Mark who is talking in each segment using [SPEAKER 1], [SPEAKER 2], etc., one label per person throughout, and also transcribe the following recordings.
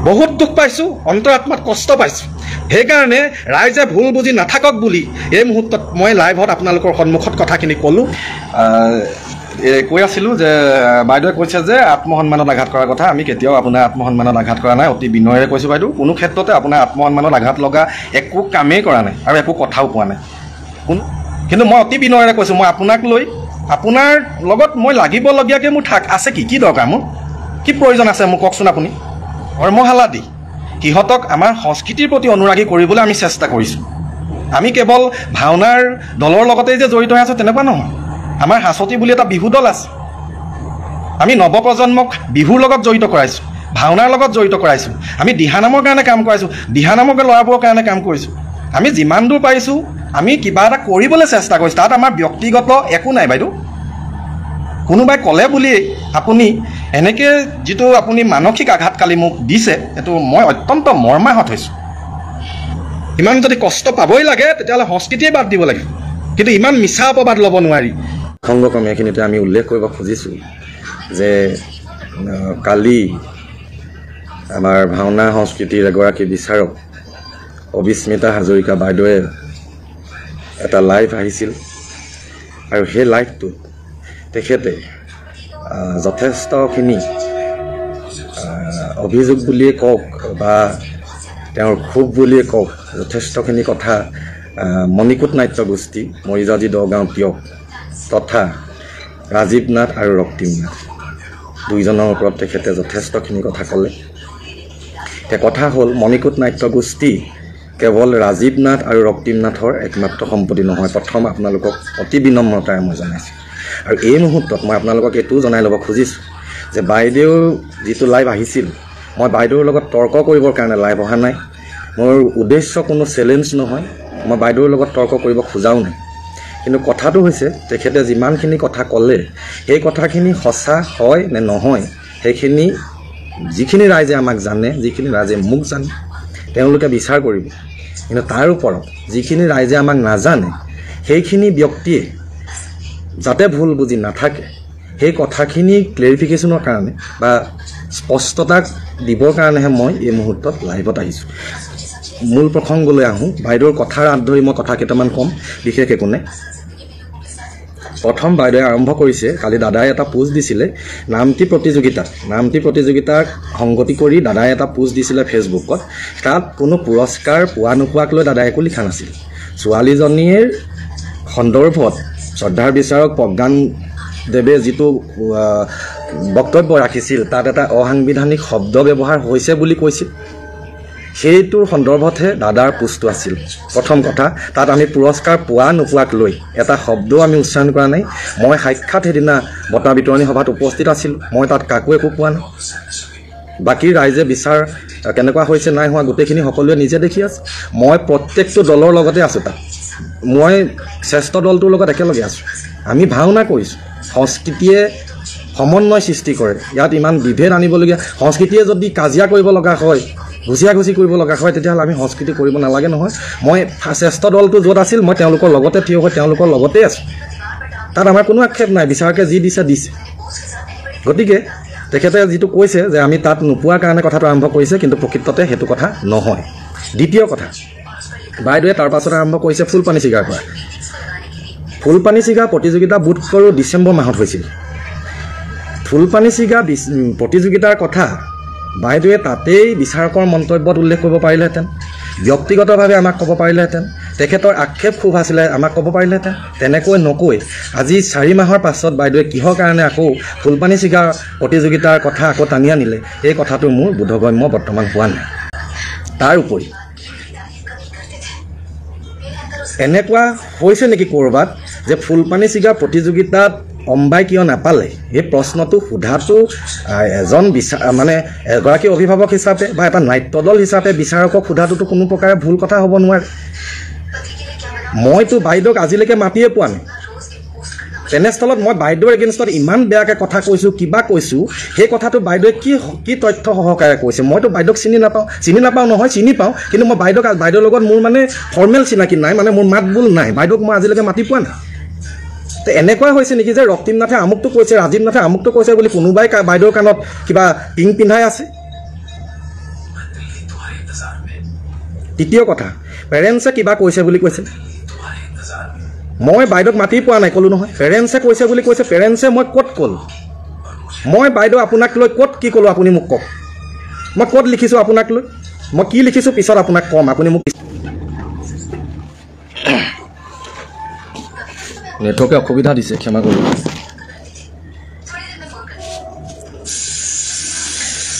[SPEAKER 1] বহুত দুখ পাইছোঁ, অন্তৰাত্মাত কষ্ট পাইছোঁ। সেইকাৰণে ৰাইজে ভুল বুজি নাথাকক বুলি এই মুহূৰ্তত মই লাইভত আপোনালোকৰ সন্মুখত কথাখিনি ক'লোঁ। কৈ আছিলোঁ যে বাইদেৱে কৈছে যে আত্মসন্মানত আঘাত কৰাৰ কথা। আমি কেতিয়াও আপোনাৰ আত্মসন্মানত আঘাত কৰা নাই, অতি বিনয়েৰে কৈছোঁ বাইদেউ। কোনো ক্ষেত্ৰতে আপোনাৰ আত্মসন্মানত আঘাত লগা একো কামেই কৰা নাই আৰু একো কথাও কোৱা নাই। কিন্তু মই অতি বিনয়েৰে কৈছোঁ, মই আপোনাক লৈ আপোনাৰ লগত মই লাগিবলগীয়াকৈ মোৰ আছে কি দৰকাৰ, মোৰ কি প্ৰয়োজন আছে মোক কওকচোন আপুনি। কৰ্মশালা দি সিহঁতক আমাৰ সংস্কৃতিৰ প্ৰতি অনুৰাগী কৰিবলৈ আমি চেষ্টা কৰিছোঁ। আমি কেৱল ভাওনাৰ দলৰ লগতেই যে জড়িত হৈ আছোঁ তেনেকুৱা নহয়। আমাৰ হাঁচতি বুলি এটা বিহু দল আছে। আমি নৱপ্ৰজন্মক বিহুৰ লগত জড়িত কৰাইছোঁ, ভাওনাৰ লগত জড়িত কৰাইছোঁ। আমি দিহানামৰ কাৰণে কাম কৰাইছোঁ, দিহানামৰ ল'ৰাবোৰৰ কাৰণে কাম কৰিছোঁ। আমি যিমান দূৰ পাৰিছোঁ আমি কিবা এটা কৰিবলৈ চেষ্টা কৰিছোঁ। তাত আমাৰ ব্যক্তিগত একো নাই বাইদেউ। কোনোবাই ক'লে বুলি আপুনি এনেকৈ যিটো আপুনি মানসিক আঘাত কালি মোক দিছে, এইটো মই অত্যন্ত মৰ্মাহত হৈছোঁ। ইমান যদি কষ্ট পাবই লাগে তেতিয়াহ'লে সংস্কৃতিয়ে বাদ দিব লাগে, কিন্তু ইমান মিছা অপবাদ ল'ব নোৱাৰি। সংগক্ৰমে এইখিনিতে আমি উল্লেখ কৰিব খুজিছোঁ যে কালি আমাৰ ভাওনা সংস্কৃতিৰ এগৰাকী বিচাৰক অবিস্মিতা হাজৰিকা বাইদেৱে এটা লাইভ আহিছিল আৰু সেই লাইভটোত তেখেতে যথেষ্টখিনি অভিযোগ বুলিয়ে কওক বা তেওঁৰ ক্ষোভ বুলিয়ে কওক, যথেষ্টখিনি কথা মণিকূট নাট্য গোষ্ঠী মৰিজাজি দগাঁও টিয়ক তথা ৰাজীৱ নাথ আৰু ৰক্তিম নাথ দুইজনৰ ওপৰত তেখেতে যথেষ্টখিনি কথা ক'লে। এতিয়া কথা হ'ল, মণিকূট নাট্য গোষ্ঠী কেৱল ৰাজীৱ নাথ আৰু ৰক্তিম নাথৰ একমাত্ৰ সম্পত্তি নহয়। প্ৰথম আপোনালোকক অতি বিনম্ৰতাৰে মই জনাইছোঁ। আৰু এই মুহূৰ্তত মই আপোনালোকক এইটোও জনাই ল'ব খুজিছোঁ যে বাইদেউ যিটো লাইভ আহিছিল, মই বাইদেউৰ লগত তৰ্ক কৰিবৰ কাৰণে লাইভ অহা নাই। মোৰ উদ্দেশ্য কোনো চেলেঞ্জ নহয়, মই বাইদেউৰ লগত তৰ্ক কৰিব খোজাও নাই। কিন্তু কথাটো হৈছে, তেখেতে যিমানখিনি কথা ক'লে সেই কথাখিনি সঁচা হয় নে নহয় সেইখিনি যিখিনি ৰাইজে আমাক জানে, যিখিনি ৰাইজে মোক জানে তেওঁলোকে বিচাৰ কৰিব। কিন্তু তাৰ ওপৰত যিখিনি ৰাইজে আমাক নাজানে সেইখিনি ব্যক্তিয়ে যাতে ভুল বুজি নাথাকে সেই কথাখিনি ক্লেৰিফিকেশ্যনৰ কাৰণে বা স্পষ্টতাক দিবৰ কাৰণেহে মই এই মুহূৰ্তত লাইভত আহিছোঁ। মূল প্ৰসংগলৈ আহোঁ। বাইদেউৰ কথাৰ আঁত ধৰি মই কথা কেইটামান ক'ম, বিশেষ একো নাই। প্ৰথম বাইদেৱে আৰম্ভ কৰিছে, কালি দাদাই এটা পোষ্ট দিছিলে নামটি প্ৰতিযোগিতাক সংগতি কৰি দাদাই এটা পোষ্ট দিছিলে ফেচবুকত। তাত কোনো পুৰস্কাৰ পোৱা নোপোৱাক লৈ দাদাই একো লিখা নাছিল। ছোৱালীজনীৰ সন্দৰ্ভত শ্ৰদ্ধাৰ বিচাৰক প্ৰজ্ঞানদেৱে যিটো বক্তব্য ৰাখিছিল তাত এটা অসাংবিধানিক শব্দ ব্যৱহাৰ হৈছে বুলি কৈছিল। সেইটোৰ সন্দৰ্ভতহে দাদাৰ পোষ্টটো আছিল। প্ৰথম কথা, তাত আমি পুৰস্কাৰ পোৱা নোপোৱাক লৈ এটা শব্দও আমি উচ্চাৰণ কৰা নাই। মই সাক্ষাৎ সেইদিনা বঁটা বিতৰণী সভাত উপস্থিত আছিলোঁ, মই তাত কাকো একো পোৱা নাই। বাকী ৰাইজে বিচাৰ কেনেকুৱা হৈছে নাই হোৱা গোটেইখিনি সকলোৱে নিজে দেখি আছে। মই প্ৰত্যেকটো দলৰ লগতে আছোঁ। তাত মই শ্ৰেষ্ঠ দলটোৰ লগত একেলগে আছোঁ। আমি ভাওনা কৰিছোঁ। সংস্কৃতিয়ে সমন্বয় সৃষ্টি কৰে। ইয়াত ইমান বিভেদ আনিবলগীয়া, সংস্কৃতিয়ে যদি কাজিয়া কৰিব লগা হয়, ঘুচিয়াঘুচি কৰিব লগা হয়, তেতিয়াহ'লে আমি সংস্কৃতি কৰিব নালাগে নহয়। মই শ্ৰেষ্ঠ দলটো য'ত আছিল মই তেওঁলোকৰ লগতে থিয় হৈ তেওঁলোকৰ লগতেই আছোঁ। তাত আমাৰ কোনো আক্ষেপ নাই। বিচাৰকে যি দিছে। গতিকে তেখেতে যিটো কৈছে যে আমি তাত নোপোৱাৰ কাৰণে কথাটো আৰম্ভ কৰিছে, কিন্তু প্ৰকৃততে সেইটো কথা নহয়। দ্বিতীয় কথা, বাইদেৱে তাৰ পাছত আৰম্ভ কৰিছে ফুলপানী ছিগাৰ পৰা। ফুলপানী ছিগা প্ৰতিযোগিতা বোধ কৰোঁ ডিচেম্বৰ মাহত হৈছিল। ফুলপানী ছিগা প্ৰতিযোগিতাৰ কথা বাইদেৱে তাতেই বিচাৰকৰ মন্তব্যত উল্লেখ কৰিব পাৰিলেহেঁতেন, ব্যক্তিগতভাৱে আমাক ক'ব পাৰিলেহেঁতেন, তেখেতৰ আক্ষেপ ক্ষোভ আছিলে আমাক ক'ব পাৰিলেহেঁতেন। তেনেকৈ নকৈ আজি 4 মাহৰ পাছত বাইদেৱে কিহৰ কাৰণে আকৌ ফুলপানী ছিগা প্ৰতিযোগিতাৰ কথা আকৌ টানি আনিলে, এই কথাটো মোৰ বোধগম্য বৰ্তমান হোৱা নাই। তাৰ উপৰি এনেকুৱা হৈছে নেকি ক'ৰবাত যে ফুলপানী ছিগা প্ৰতিযোগিতাত অম্বাই কিয় নাপালে, এই প্ৰশ্নটো সোধাটো এজন এগৰাকী অভিভাৱক হিচাপে বা এটা নাট্যদল হিচাপে বিচাৰকক সোধাটোতো কোনো প্ৰকাৰে ভুল কথা হ'ব নোৱাৰে। মইতো বাইদেউক আজিলৈকে মাতিয়ে পোৱা নাই। তেনেস্থলত মই বাইদেউৰ এগেইনষ্টত ইমান বেয়াকৈ কথা কৈছোঁ, কিবা কৈছোঁ, সেই কথাটো বাইদেৱে কি তথ্য সহকাৰে কৈছে। মইতো বাইদেউক চিনি নাপাওঁ নহয়, চিনি পাওঁ, কিন্তু মই বাইদেউৰ লগত মোৰ ফৰ্মেল চিনাকি নাই, মোৰ মাত বোল নাই। বাইদেউক মই আজিলৈকে মাতি পোৱা নাই। তো এনেকুৱা হৈছে নেকি যে ৰক্তিম নাথে আমুকটো কৈছে, ৰাজীৱ নাথে আমুকটো কৈছে বুলি কোনোবাই বাইদেউৰ কাণত কিবা টিং পিন্ধাই আছে? তৃতীয় কথা, পেৰেণ্টছে কিবা কৈছে বুলি কৈছে, মই বাইদেউক মাতি পোৱা নাই, ক'লোঁ নহয়। পেৰেণ্টছে কৈছে বুলি কৈছে, পেৰেণ্টছে মই ক'ত ক'লোঁ? মই বাইদেউ আপোনাক লৈ ক'ত কি ক'লোঁ আপুনি মোক কওক। মই ক'ত লিখিছোঁ আপোনাক লৈ, মই কি লিখিছোঁ পিছত আপোনাক ক'ম, আপুনি মোক। নেটৱৰ্কে অসুবিধা দিছে, ক্ষমা কৰিব।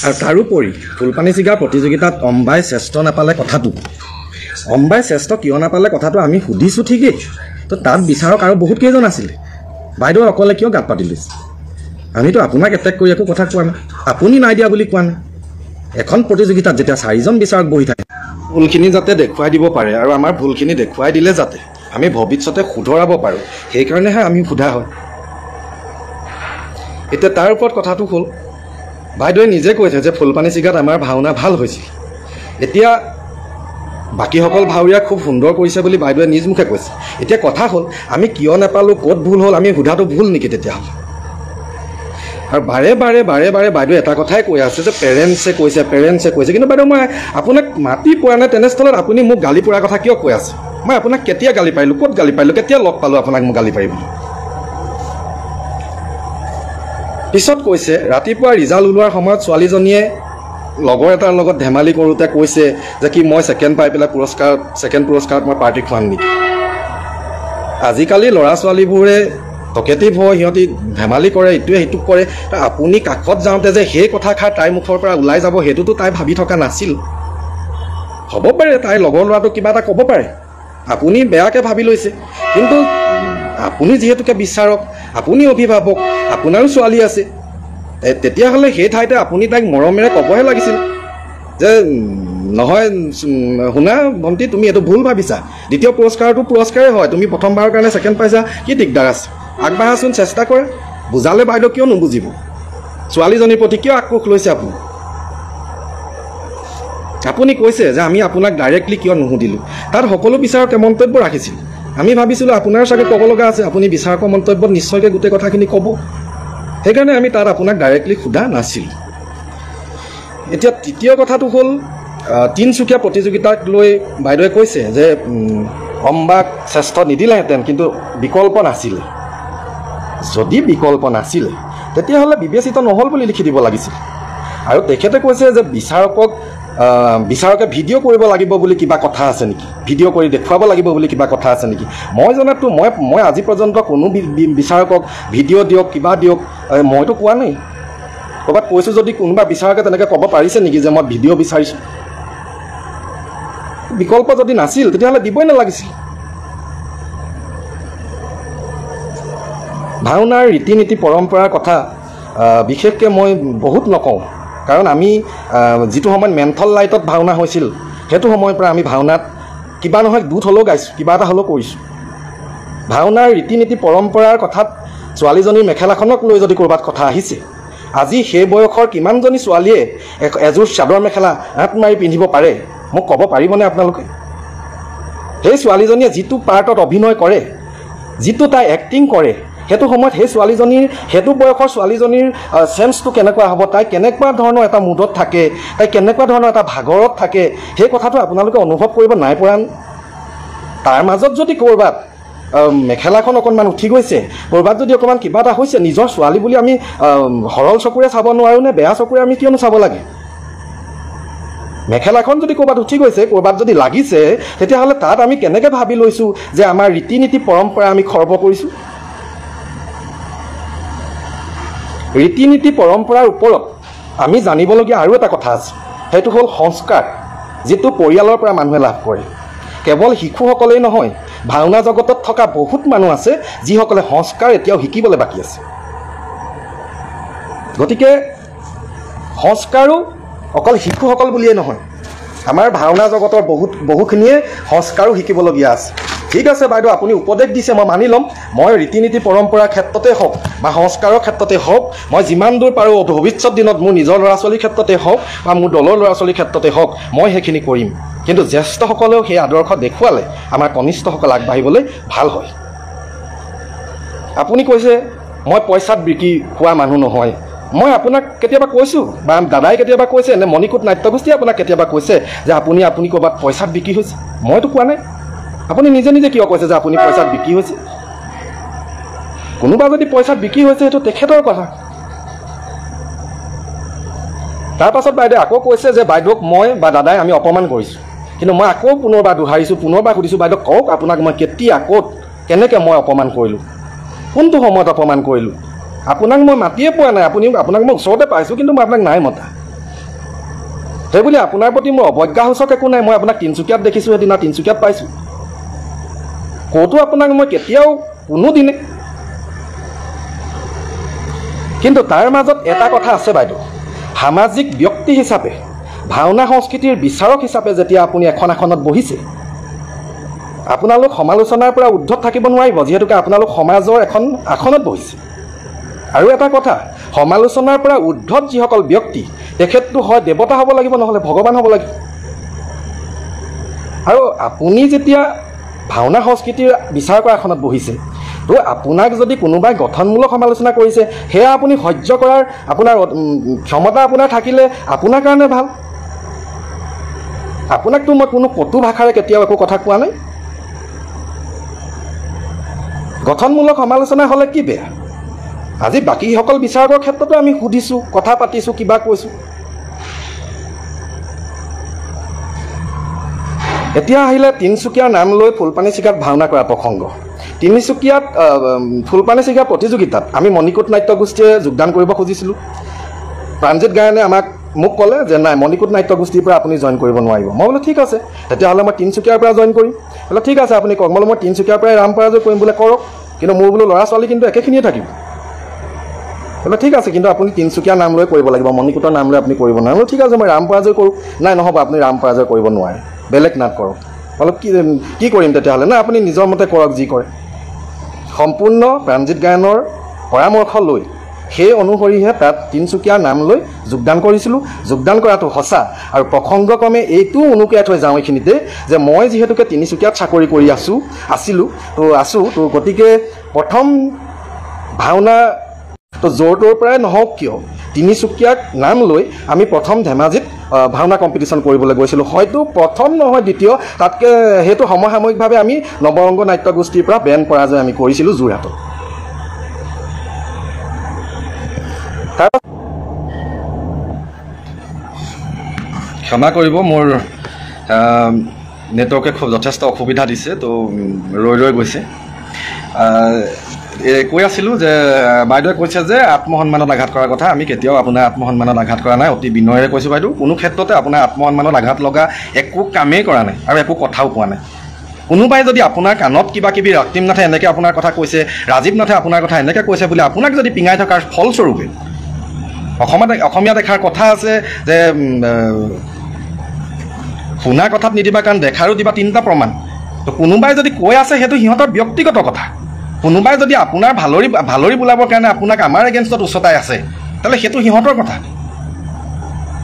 [SPEAKER 1] আৰু তাৰোপৰি ফুলপানী ছিগাৰ প্ৰতিযোগিতাত অম্বাই শ্ৰেষ্ঠ নাপালে কথাটো, অম্বাই শ্ৰেষ্ঠ কিয় নাপালে কথাটো আমি সুধিছোঁ ঠিকেই, তো তাত বিচাৰক আৰু বহুত কেইজন আছিলে, বাইদেউ অকলে কিয় গাত পাতি লৈছে? আমিতো আপোনাক এটেক কৰি একো কথা কোৱা নাই, আপুনি নাই দিয়া বুলি কোৱা নাই। এখন প্ৰতিযোগিতাত যেতিয়া 4জন বিচাৰক বহি থাকে, ভুলখিনি যাতে দেখুৱাই দিব পাৰে আৰু আমাৰ ভুলখিনি দেখুৱাই দিলে যাতে আমি ভৱিষ্যতে শুধৰাব পাৰোঁ, সেইকাৰণেহে আমি সোধা হয়। এতিয়া তাৰ ওপৰত কথাটো হ'ল, বাইদেৱে নিজে কৈছে যে ফুলপানী ছিগাত আমাৰ ভাওনা ভাল হৈছিল। এতিয়া বাকীসকল ভাৱৰীয়া খুব সুন্দৰ কৰিছে বুলি বাইদেৱে নিজ মুখে কৈছে। এতিয়া কথা হ'ল, আমি কিয় নাপালোঁ, ক'ত ভুল হ'ল, আমি সোধাটো ভুল নেকি তেতিয়াহ'লে? আৰু বাৰে বাৰে বাইদেৱে এটা কথাই কৈ আছে যে পেৰেণ্টছে কৈছে, কিন্তু বাইদেউ মই আপোনাক মাতি পোৱা নাই, তেনেস্থলত আপুনি মোক গালি পৰাৰ কথা কিয় কৈ আছে? মই আপোনাক কেতিয়া গালি পাৰিলোঁ, ক'ত গালি পাৰিলোঁ, কেতিয়া লগ পালোঁ আপোনাক মোক গালি পাৰিবলৈ? পিছত কৈছে ৰাতিপুৱা ৰিজাল্ট ওলোৱাৰ সময়ত ছোৱালীজনীয়ে লগৰ এটাৰ লগত ধেমালি কৰোঁতে কৈছে যে কি মই ছেকেণ্ড পাই পেলাই ছেকেণ্ড পুৰস্কাৰত মই পাৰ্টি খুৱাম নেকি? আজিকালি ল'ৰা ছোৱালীবোৰে টকেটিভ হয়, সিহঁতি ধেমালি কৰে, ইটোৱে সিটোক কৰে। আপুনি কাষত যাওঁতে যে সেই কথাষাৰ তাইৰ মুখৰ পৰা ওলাই যাব, সেইটোতো তাই ভাবি থকা নাছিল। হ'ব পাৰে তাইৰ লগৰ ল'ৰাটোক কিবা এটা ক'ব পাৰে, আপুনি বেয়াকৈ ভাবি লৈছে, কিন্তু আপুনি যিহেতুকে বিচাৰক, আপুনি অভিভাৱক, আপোনাৰো ছোৱালী আছে, তেতিয়াহ'লে সেই ঠাইতে আপুনি তাইক মৰমেৰে ক'বহে লাগিছিল যে নহয় শুনা ভণ্টি, তুমি এইটো ভুল ভাবিছা, দ্বিতীয় পুৰস্কাৰটো পুৰস্কাৰেই হয়, তুমি প্ৰথমবাৰৰ কাৰণে ছেকেণ্ড পাইছা, কি দিগদাৰ আছে, আগবাঢ়াচোন, চেষ্টা কৰা। বুজালে বাইদেউ কিয় নুবুজিব? ছোৱালীজনীৰ প্ৰতি কিয় আক্ৰোশ লৈছে আপুনি? আপুনি কৈছে যে আমি আপোনাক ডাইৰেক্টলি কিয় নুসুধিলোঁ, তাত সকলো বিচাৰকে মন্তব্য ৰাখিছিল। আমি ভাবিছিলোঁ আপোনাৰ চাগে ক'ব লগা আছে, আপুনি বিচাৰকৰ মন্তব্যত নিশ্চয়কৈ গোটেই কথাখিনি ক'ব, সেইকাৰণে আমি তাত আপোনাক ডাইৰেক্টলি সোধা নাছিলোঁ। এতিয়া তৃতীয় কথাটো হ'ল, তিনিচুকীয়া প্ৰতিযোগিতাক লৈ বাইদেৱে কৈছে যে অম্বাক শ্ৰেষ্ঠ নিদিলেহেঁতেন, কিন্তু বিকল্প নাছিলে। যদি বিকল্প নাছিলে তেতিয়াহ'লে বিবেচিত নহ'ল বুলি লিখি দিব লাগিছিল। আৰু তেখেতে কৈছে যে বিচাৰকে ভিডিঅ' কৰিব লাগিব বুলি কিবা কথা আছে নেকি, ভিডিঅ' কৰি দেখুৱাব লাগিব বুলি কিবা কথা আছে নেকি? মই জনাততো মই আজি পৰ্যন্ত কোনো বিচাৰকক ভিডিঅ' দিয়ক, কিবা দিয়ক, মইতো কোৱা নাই। ক'ৰবাত কৈছোঁ যদি কোনোবা বিচাৰকে তেনেকৈ ক'ব পাৰিছে নেকি যে মই ভিডিঅ' বিচাৰিছোঁ? বিকল্প যদি নাছিল তেতিয়াহ'লে দিবই নালাগিছিল। ভাওনাৰ ৰীতি নীতি পৰম্পৰাৰ কথা বিশেষকৈ মই বহুত নকওঁ, কাৰণ আমি যিটো সময়ত মেন্থল লাইটত ভাওনা হৈছিল, সেইটো সময়ৰ পৰা আমি ভাওনাত কিবা নহয় দুট হ'লেও গাইছোঁ, কিবা এটা হ'লেও কৰিছোঁ। ভাওনাৰ ৰীতি নীতি পৰম্পৰাৰ কথাত ছোৱালীজনীৰ মেখেলাখনক লৈ যদি ক'ৰবাত কথা আহিছে, আজি সেই বয়সৰ কিমানজনী ছোৱালীয়ে এযোৰ চাদৰ মেখেলা হাত মাৰি পিন্ধিব পাৰে, মোক ক'ব পাৰিবনে আপোনালোকে? সেই ছোৱালীজনীয়ে যিটো পাৰ্টত অভিনয় কৰে, যিটো তাই এক্টিং কৰে, সেইটো সময়ত সেই ছোৱালীজনীৰ, সেইটো বয়সৰ ছোৱালীজনীৰ চেন্সটো কেনেকুৱা হ'ব, তাই কেনেকুৱা ধৰণৰ এটা মুডত থাকে, তাই কেনেকুৱা ধৰণৰ এটা ভাগৰত থাকে, সেই কথাটো আপোনালোকে অনুভৱ কৰিব নাই পৰা। তাৰ মাজত যদি ক'ৰবাত মেখেলাখন অকণমান উঠি গৈছে, ক'ৰবাত যদি অকণমান কিবা এটা হৈছে, নিজৰ ছোৱালী বুলি আমি সৰল চকুৰে চাব নোৱাৰোঁ নে বেয়া চকুৰে আমি কিয়নো চাব লাগে? মেখেলাখন যদি ক'ৰবাত উঠি গৈছে, ক'ৰবাত যদি লাগিছে, তেতিয়াহ'লে তাত আমি কেনেকৈ ভাবি লৈছোঁ যে আমাৰ ৰীতি নীতি পৰম্পৰা আমি খৰ্ব কৰিছোঁ? ৰীতি নীতি পৰম্পৰাৰ ওপৰত আমি জানিবলগীয়া আৰু এটা কথা আছে, সেইটো হ'ল সংস্কাৰ, যিটো পৰিয়ালৰ পৰা মানুহে লাভ কৰে। কেৱল শিশুসকলেই নহয়, ভাওনা জগতত থকা বহুত মানুহ আছে যিসকলে সংস্কাৰ এতিয়াও শিকিবলৈ বাকী আছে। গতিকে সংস্কাৰো অকল শিশুসকল বুলিয়েই নহয়, আমাৰ ভাওনা জগতৰ বহুখিনিয়ে সংস্কাৰো শিকিবলগীয়া আছে। ঠিক আছে বাইদেউ, আপুনি উপদেশ দিছে, মই মানি ল'ম। মই ৰীতি নীতি পৰম্পৰাৰ ক্ষেত্ৰতে হওক বা সংস্কাৰৰ ক্ষেত্ৰতে হওক, মই যিমান দূৰ পাৰোঁ ভৱিষ্যত দিনত মোৰ নিজৰ ল'ৰা ছোৱালীৰ ক্ষেত্ৰতে হওক বা মোৰ দলৰ ল'ৰা ছোৱালীৰ ক্ষেত্ৰতে হওক, মই সেইখিনি কৰিম। কিন্তু জ্যেষ্ঠসকলেও সেই আদৰ্শ দেখুৱালে আমাৰ কনিষ্ঠসকল আগবাঢ়িবলৈ ভাল হয়। আপুনি কৈছে মই পইচাত বিক্ৰী হোৱা মানুহ নহয়,
[SPEAKER 2] মই আপোনাক কেতিয়াবা কৈছোঁ বা দাদাই কেতিয়াবা কৈছে নে মণিকূট নাট্যগোষ্ঠীয়ে আপোনাক কেতিয়াবা কৈছে যে আপুনি ক'ৰবাত পইচাত বিক্ৰী হৈছে? মইতো কোৱা নাই। আপুনি নিজে নিজে কিয় কৈছে যে আপুনি পইচাত বিক্ৰী হৈছে? কোনোবা যদি পইচাত বিক্ৰী হৈছে সেইটো তেখেতৰ কথা। তাৰপাছত বাইদেৱে আকৌ কৈছে যে বাইদেউক মই বা দাদাই আমি অপমান কৰিছোঁ। কিন্তু মই আকৌ পুনৰবাৰ দোহাৰিছোঁ, পুনৰবাৰ সুধিছোঁ, বাইদেউ কওক আপোনাক মই কেতিয়া ক'ত কেনেকৈ মই অপমান কৰিলোঁ, কোনটো সময়ত অপমান কৰিলোঁ? আপোনাক মই মাতিয়ে পোৱা নাই, আপোনাক মই ওচৰতে পাইছোঁ, কিন্তু মই আপোনাক নাই মতা। সেইবুলি আপোনাৰ প্ৰতি মোৰ অৱজ্ঞাসূচক একো নাই। মই আপোনাক তিনিচুকীয়াত দেখিছোঁ, সেইদিনা তিনিচুকীয়াত পাইছোঁ। ক'তো আপোনাক মই কেতিয়াও কোনোদিনে। কিন্তু তাৰ মাজত এটা কথা আছে বাইদেউ, সামাজিক ব্যক্তি হিচাপে, ভাওনা সংস্কৃতিৰ বিচাৰক হিচাপে যেতিয়া আপুনি এখন আসনত বহিছে, আপোনালোক সমালোচনাৰ পৰা উদ্ধত থাকিব নোৱাৰিব, যিহেতুকে আপোনালোক সমাজৰ এখন আসনত বহিছে। আৰু এটা কথা, সমালোচনাৰ পৰা উদ্ধত যিসকল ব্যক্তি, তেখেতটো হয় দেৱতা হ'ব লাগিব, নহ'লে ভগৱান হ'ব লাগিব। আৰু আপুনি যেতিয়া ভাওনা সংস্কৃতিৰ বিচাৰকৰ আসনত বহিছে, তো আপোনাক যদি কোনোবাই গঠনমূলক সমালোচনা কৰিছে, সেয়া আপুনি সহ্য কৰাৰ আপোনাৰ ক্ষমতা আপোনাৰ থাকিলে আপোনাৰ কাৰণে ভাল। আপোনাকতো মই কোনো কটু ভাষাৰে কেতিয়াও একো কথা কোৱা নাই। গঠনমূলক সমালোচনা হ'লে কি বেয়া? আজি বাকীসকল বিচাৰকৰ ক্ষেত্ৰতো আমি সুধিছোঁ, কথা পাতিছোঁ, কিবা কৈছোঁ। এতিয়া আহিলে তিনিচুকীয়াৰ নাম লৈ ফুলপানী চিগাত ভাওনা কৰা প্ৰসংগ। তিনিচুকীয়াত ফুলপানী চিগা প্ৰতিযোগিতাত আমি মণিকূট নাট্যগোষ্ঠীয়ে যোগদান কৰিব খুজিছিলোঁ। প্ৰাণজিৎ গায়নে মোক ক'লে যে নাই, মণিকূট নাট্যগোষ্ঠীৰ পৰা আপুনি জইন কৰিব নোৱাৰিব। মই বোলো ঠিক আছে, তেতিয়াহ'লে মই তিনিচুকীয়াৰ পৰা জইন কৰিম। বোলে ঠিক আছে আপুনি কওক। বোলো মই তিনিচুকীয়াৰ পৰাই ৰাম পৰাজয় কৰিম। বোলে কৰক, কিন্তু মোৰ বোলো ল'ৰা ছোৱালী কিন্তু একেখিনিয়ে থাকিব। বোলে ঠিক আছে, কিন্তু আপুনি তিনিচুকীয়াৰ নাম লৈ কৰিব লাগিব, মণিকূটৰ নাম লৈ আপুনি কৰিব নোৱাৰে। বোলো ঠিক আছে, মই ৰাম পৰাজয় কৰোঁ। নাই নহ'ব, আপুনি ৰাম পৰাজয় কৰিব নোৱাৰে, বেলেগ নাট কৰক। অলপ কি কৰিম তেতিয়াহ'লে? নাই আপুনি নিজৰ মতে কৰক, যি কৰে। সম্পূৰ্ণ প্ৰাণজিৎ গায়নৰ পৰামৰ্শ লৈ সেই অনুসৰিহে তাত তিনিচুকীয়াৰ নাম লৈ যোগদান কৰিছিলোঁ। যোগদান কৰাটো সঁচা। আৰু প্ৰসংগক্ৰমে এইটোও অনুকিয়াই থৈ যাওঁ এইখিনিতে যে মই যিহেতুকে তিনিচুকীয়াত চাকৰি কৰি আছোঁ, তো গতিকে প্ৰথম ভাওনা তো য'ৰ ত'ৰ পৰাই নহওক কিয়, তিনিচুকীয়াক নাম লৈ আমি প্ৰথম ধেমাজিত ভাওনা কম্পিটিশ্যন কৰিবলৈ গৈছিলোঁ। হয়তো প্ৰথম নহয় দ্বিতীয়, তাতকৈ সেইটো সমসাময়িকভাৱে আমি নৱৰংগ নাট্যগোষ্ঠীৰ পৰা বেন পৰাজয় আমি কৰিছিলোঁ যোৰহাটত। ক্ষমা কৰিব, মোৰ নেটৱৰ্কে খুব যথেষ্ট অসুবিধা দিছে, তো ৰৈ গৈছে। কৈ আছিলোঁ যে বাইদেৱে কৈছে যে আত্মসন্মানত আঘাত কৰাৰ কথা। আমি কেতিয়াও আপোনাৰ আত্মসন্মানত আঘাত কৰা নাই, অতি বিনয়েৰে কৈছোঁ বাইদেউ। কোনো ক্ষেত্ৰতে আপোনাৰ আত্মসন্মানত আঘাত লগা একো কামেই কৰা নাই আৰু একো কথাও কোৱা নাই। কোনোবাই যদি আপোনাৰ কাণত কিবা কিবি ৰক্তিম নাথে এনেকৈ আপোনাৰ কথা কৈছে, ৰাজীৱ নাথে আপোনাৰ কথা এনেকৈ কৈছে বুলি আপোনাক যদি পিঙাই থকাৰ ফলস্বৰূপে, অসমীয়া দেখাৰ কথা আছে যে শুনা কথাত নিদিবা কাৰণ দেখাৰো দিবা, তিনিটা প্ৰমাণ। তো কোনোবাই যদি কৈ আছে সেইটো সিহঁতৰ ব্যক্তিগত কথা। কোনোবাই যদি আপোনাৰ ভালৰি বোলাবৰ কাৰণে আপোনাক আমাৰ এগেইনষ্টত উচতাই আছে, তাহলে সেইটো সিহঁতৰ কথা।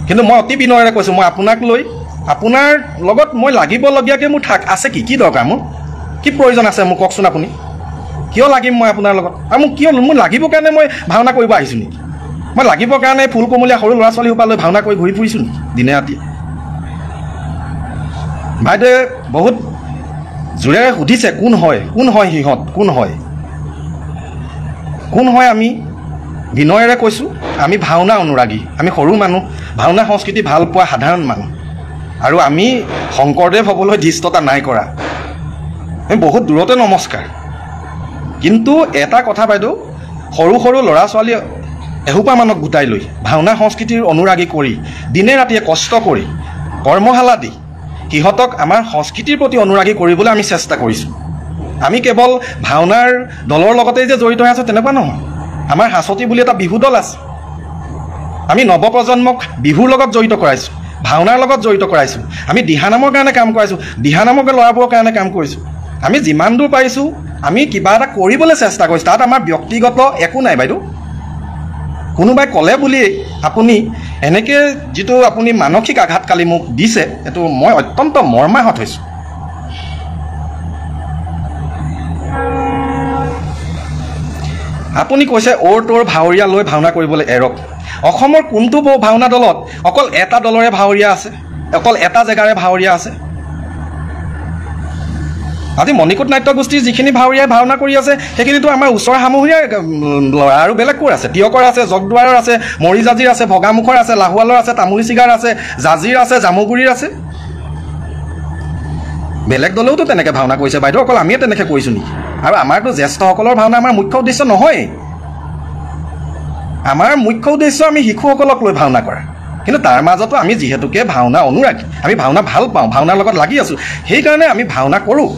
[SPEAKER 2] কিন্তু মই অতি বিনয়েৰে কৈছোঁ, মই আপোনাক লৈ আপোনাৰ লগত মই লাগিবলগীয়াকৈ মোৰ আছে কি দৰকাৰ? মোৰ কি প্ৰয়োজন আছে মোক কওকচোন। আপুনি কিয় লাগিম মই আপোনাৰ লগত? আৰু মোৰ লাগিবৰ কাৰণে মই ভাওনা কৰিব আহিছোঁ নেকি? মই লাগিবৰ কাৰণে ফুল কোমলীয়া সৰু ল'ৰা ছোৱালী সোপা লৈ ভাওনা কৰি ঘূৰি ফুৰিছোঁ নেকি দিনে ৰাতিয়ে? বাইদেৱে বহুত জোৰেৰে সুধিছে কোন হয় সিহঁত, কোন হয়? আমি বিনয়েৰে কৈছোঁ, আমি ভাওনা অনুৰাগী, আমি সৰু মানুহ, ভাওনা সংস্কৃতি ভাল পোৱা সাধাৰণ মানুহ। আৰু আমি শংকৰদেৱ হ'বলৈ ধৃষ্টতা নাই কৰা, আমি বহুত দূৰতে নমস্কাৰ। কিন্তু এটা কথা বাইদেউ, সৰু সৰু ল'ৰা ছোৱালী এসোপামানক গোটাই লৈ ভাওনা সংস্কৃতিৰ অনুৰাগী কৰি দিনে ৰাতিয়ে কষ্ট কৰি কৰ্মশালা দি সিহঁতক আমাৰ সংস্কৃতিৰ প্ৰতি অনুৰাগী কৰিবলৈ আমি চেষ্টা কৰিছোঁ। আমি কেৱল ভাওনাৰ দলৰ লগতেই যে জড়িত হৈ আছোঁ তেনেকুৱা নহয়। আমাৰ হাঁচতি বুলি এটা বিহু দল আছে, আমি নৱপ্ৰজন্মক বিহুৰ লগত জড়িত কৰাইছোঁ, ভাওনাৰ লগত জড়িত কৰাইছোঁ। আমি দিহানামৰ কাৰণে কাম কৰাইছোঁ, দিহানামৰ ল'ৰাবোৰৰ কাৰণে কাম কৰিছোঁ। আমি যিমান দূৰ পাৰিছোঁ আমি কিবা এটা কৰিবলৈ চেষ্টা কৰিছোঁ। তাত আমাৰ ব্যক্তিগত একো নাই বাইদেউ। কোনোবাই ক'লে বুলি আপুনি এনেকৈ যিটো আপুনি মানসিক আঘাত কালি মোক দিছে, এইটো মই অত্যন্ত মৰ্মাহত হৈছোঁ। আপুনি কৈছে অ'ৰ ত'ৰ ভাৱৰীয়া লৈ ভাওনা কৰিবলৈ এৰক অসমৰ কোনটো ভাওনা দলত অকল এটা দলৰে ভাৱৰীয়া আছে অকল এটা জেগাৰে ভাৱৰীয়া আছে আজি মণিকূট নাট্যগোষ্ঠীৰ যিখিনি ভাৱৰীয়াই ভাওনা কৰি আছে সেইখিনিতো আমাৰ ওচৰ সামহীয়া ল'ৰা আৰু বেলেগ ক'ৰ আছে তিয়কৰ আছে জগদুৱাৰৰ আছে মৰিজাজিৰ আছে ভগামুখৰ আছে লাহোৱালৰ আছে তামুলী চিগাৰ আছে জাজিৰ আছে জামুগুৰিৰ আছে বেলেগ দলেওতো তেনেকৈ ভাওনা কৰিছে বাইদেউ অকল আমিয়ে তেনেকৈ কৰিছোঁ নেকি আৰু আমাৰতো জ্যেষ্ঠসকলৰ ভাওনা আমাৰ মুখ্য উদ্দেশ্য নহয় আমাৰ মুখ্য উদ্দেশ্য আমি শিশুসকলক লৈ ভাওনা কৰা কিন্তু তাৰ মাজতো আমি যিহেতুকে ভাওনা অনুৰাগী আমি ভাওনা ভাল পাওঁ ভাওনাৰ লগত লাগি আছোঁ সেইকাৰণে আমি ভাওনা কৰোঁ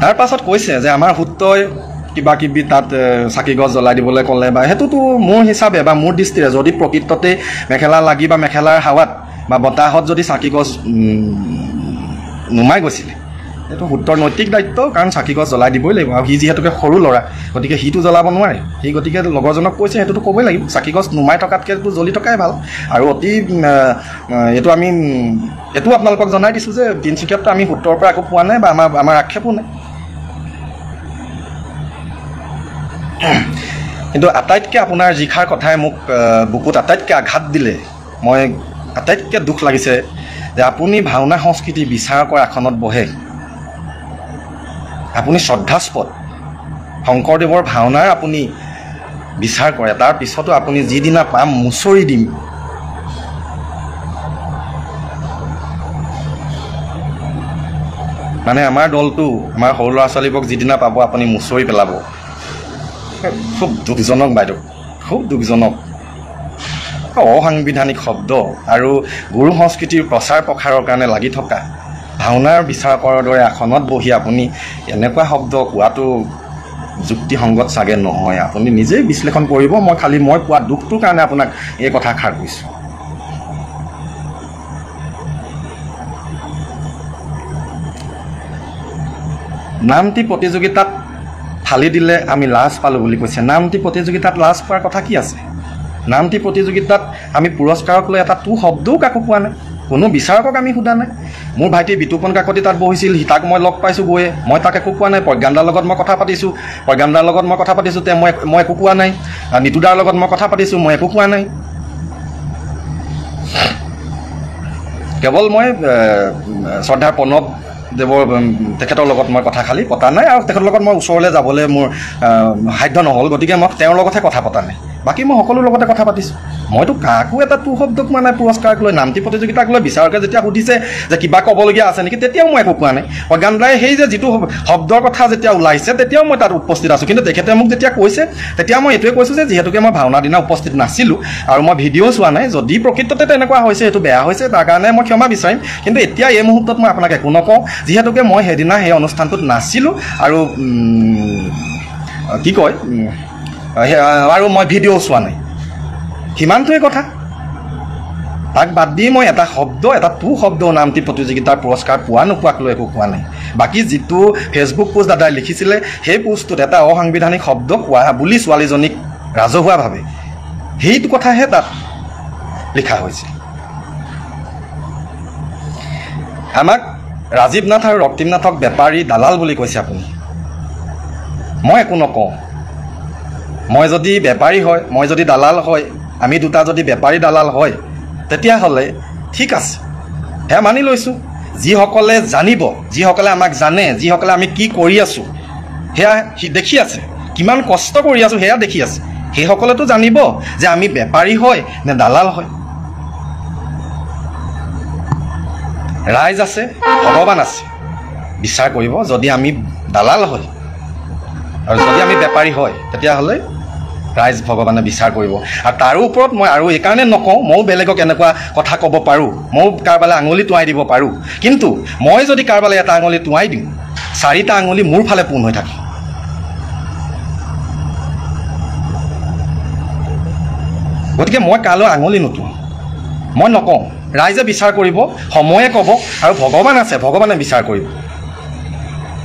[SPEAKER 2] তাৰ পাছত কৈছে যে আমাৰ সূত্ৰই কিবা কিবি তাত চাকি গছ জ্বলাই দিবলৈ ক'লে বা সেইটোতো মোৰ হিচাপে বা মোৰ দৃষ্টিৰে যদি প্ৰকৃততে মেখেলা লাগি বা মেখেলাৰ হাৱাত বা বতাহত যদি চাকি গছ নুমাই গৈছিলে এইটো সূত্ৰৰ নৈতিক দায়িত্ব কাৰণ চাকি গছ জ্বলাই দিবই লাগিব আৰু সি যিহেতুকে সৰু ল'ৰা গতিকে সিটো জ্বলাব নোৱাৰে সি গতিকে লগৰজনক কৈছে সেইটোতো ক'বই লাগিব চাকি গছ নুমাই থকাতকৈতো জ্বলি থকাই ভাল আৰু অতি এইটো আমি এইটো আপোনালোকক জনাই দিছোঁ যে তিনিচুকীয়াততো আমি সূত্ৰৰ পৰা একো পোৱা নাই বা আমাৰ আক্ষেপো নাই কিন্তু আটাইতকৈ আপোনাৰ যিষাৰ কথাই মোক বুকুত আটাইতকৈ আঘাত দিলে মই আটাইতকৈ দুখ লাগিছে যে আপুনি ভাওনা সংস্কৃতি বিচাৰকৰ আসনত বহে আপুনি শ্ৰদ্ধাস্পদ শংকৰদেৱৰ ভাওনাৰ আপুনি বিচাৰ কৰে তাৰ পিছতো আপুনি যিদিনা পাম মুচৰি দিম মানে আমাৰ দলটো আমাৰ সৰু ল'ৰা ছোৱালীবোৰক যিদিনা পাব আপুনি মুচৰি পেলাব খুব দুখজনক বাইদেউ খুব দুখজনক অসাংবিধানিক শব্দ আৰু গুৰু সংস্কৃতিৰ প্ৰচাৰ প্ৰসাৰৰ কাৰণে লাগি থকা ভাওনাৰ বিচাৰকৰ দৰে আসনত বহি আপুনি এনেকুৱা শব্দ কোৱাটো যুক্তিসংগত চাগে নহয় আপুনি নিজেই বিশ্লেষণ কৰিব মই পোৱা দুখটোৰ কাৰণে আপোনাক এই কথাষাৰ কৈছোঁ নামটি প্ৰতিযোগিতাত ফালি দিলে আমি লাজ পালোঁ বুলি কৈছে নামটি প্ৰতিযোগিতাত লাজ পোৱাৰ কথা কি আছে নামটি প্ৰতিযোগিতাত আমি পুৰস্কাৰক লৈ এটা টু শব্দও কাকো পোৱা নাই কোনো বিচাৰকক আমি সোধা নাই মোৰ ভাইটি বিতুপন কাকতি তাত বহিছিল তাক মই লগ পাইছোঁ গৈয়ে মই তাক একো কোৱা নাই প্ৰজ্ঞানদাৰ লগত মই কথা পাতিছোঁ তে মই একো কোৱা নাই নিতুদাৰ লগত মই কথা পাতিছোঁ মই একো কোৱা নাই কেৱল মই শ্ৰদ্ধাৰ প্ৰণৱ দেৱৰ তেখেতৰ লগত মই কথা খালি পতা নাই আৰু তেখেতৰ লগত মই ওচৰলৈ যাবলৈ মোৰ সাধ্য নহ'ল গতিকে মই তেওঁৰ লগতহে কথা পতা নাই বাকী মই সকলো লগতে কথা পাতিছোঁ মইতো কাকো এটা টু শব্দক কোৱা নাই পুৰস্কাৰক লৈ নামটি প্ৰতিযোগিতাক লৈ বিচাৰকে যেতিয়া সুধিছে যে কিবা ক'বলগীয়া আছে নেকি তেতিয়াও মই একো কোৱা নাই প্ৰজ্ঞানদাই সেই যে যিটো শব্দৰ কথা যেতিয়া ওলাইছে তেতিয়াও মই তাত উপস্থিত আছোঁ কিন্তু তেখেতে মোক যেতিয়া কৈছে তেতিয়া মই এইটোৱে কৈছোঁ যে যিহেতুকে মই ভাওনা দিনা উপস্থিত নাছিলোঁ আৰু মই ভিডিঅ' চোৱা নাই যদি প্ৰকৃততে তেনেকুৱা হৈছে সেইটো বেয়া হৈছে তাৰ কাৰণে মই ক্ষমা বিচাৰিম কিন্তু এতিয়া এই মুহূৰ্তত মই আপোনাক একো নকওঁ যিহেতুকে মই সেইদিনা সেই অনুষ্ঠানটোত নাছিলোঁ আৰু কি কয় আৰু মই ভিডিঅ' চোৱা নাই সিমানটোৱে কথা তাক বাদ দি মই এটা টু শব্দ নামটি প্ৰতিযোগিতাৰ পুৰস্কাৰ পোৱা নোপোৱাক লৈ একো কোৱা নাই বাকী যিটো ফেচবুক পোষ্ট দাদাই লিখিছিলে সেই পোষ্টটোত এটা অসাংবিধানিক শব্দ কোৱা বুলি ছোৱালীজনীক ৰাজহুৱাভাৱে সেইটো কথাহে তাত লিখা হৈছিল আমাক ৰাজীৱ নাথ আৰু ৰক্তিম নাথক বেপাৰী দালাল বুলি কৈছে আপুনি মই একো নকওঁ মই যদি বেপাৰী হয় মই যদি দালাল হয় আমি দুটা যদি বেপাৰী দালাল হয় তেতিয়াহ'লে ঠিক আছে সেয়া মানি লৈছোঁ যিসকলে জানিব যিসকলে আমাক জানে যিসকলে আমি কি কৰি আছোঁ সেয়া দেখি আছে কিমান কষ্ট কৰি আছোঁ সেয়া দেখি আছে সেইসকলেতো জানিব যে আমি বেপাৰী হয় নে দালাল হয় ৰাইজ আছে ভগৱান আছে বিচাৰ কৰিব যদি আমি দালাল হয় আৰু যদি আমি বেপাৰী হয় তেতিয়াহ'লে ৰাইজ ভগৱানে বিচাৰ কৰিব আৰু তাৰো ওপৰত মই আৰু এইকাৰণে নকওঁ ময়ো বেলেগক এনেকুৱা কথা ক'ব পাৰোঁ ময়ো কাৰোবালৈ আঙুলি টুৱাই দিব পাৰোঁ কিন্তু মই যদি কাৰোবালৈ এটা আঙুলি টুৱাই দিওঁ 4টা আঙুলি মোৰ ফালে পোন হৈ থাকে গতিকে মই কালৈ আঙুলি নুটুৱাওঁ মই নকওঁ ৰাইজে বিচাৰ কৰিব সময়ে ক'ব আৰু ভগৱান আছে ভগৱানে বিচাৰ কৰিব